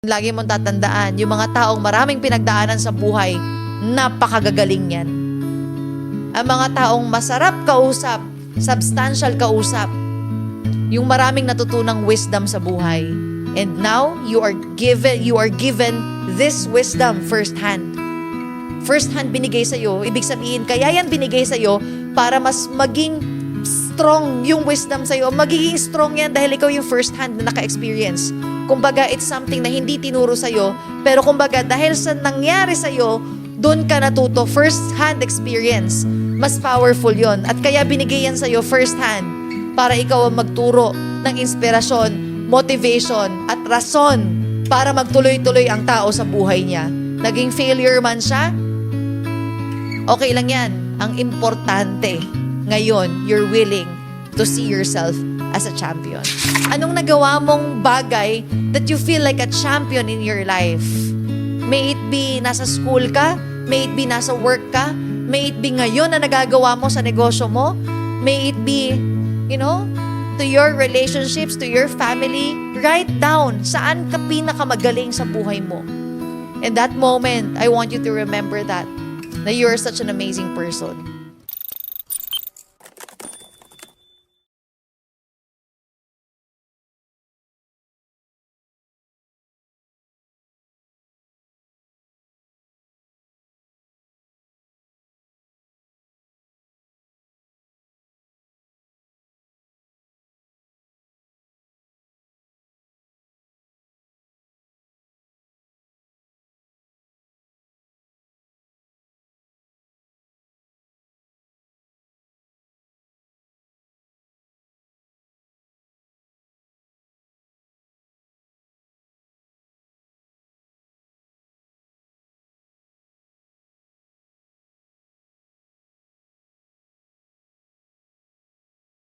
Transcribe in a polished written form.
Lagi mong tatandaan, yung mga taong maraming pinagdaanan sa buhay, napakagagaling yan. Ang mga taong masarap kausap, substantial kausap, yung maraming natutunang wisdom sa buhay. And now, you are given this wisdom firsthand. Firsthand binigay sa'yo, ibig sabihin, kaya yan binigay sa'yo para mas maging strong yung wisdom sa'yo. Magiging strong yan dahil ikaw yung firsthand na naka-experience. Kumbaga, it's something na hindi tinuro sa'yo, pero kumbaga, dahil sa nangyari sa'yo, doon ka natuto, first-hand experience. Mas powerful yon. At kaya binigay yan sa'yo first-hand para ikaw ang magturo ng inspirasyon, motivation, at rason para magtuloy-tuloy ang tao sa buhay niya. Naging failure man siya, okay lang yan. Ang importante, ngayon, you're willing to see yourself as a champion. Anong nagawa mong bagay that you feel like a champion in your life? May it be nasa school ka, may it be nasa work ka, may it be ngayon na nagagawa mo sa negosyo mo, may it be, to your relationships, to your family. Write down saan ka pinakamagaling sa buhay mo. In that moment, I want you to remember that you are such an amazing person.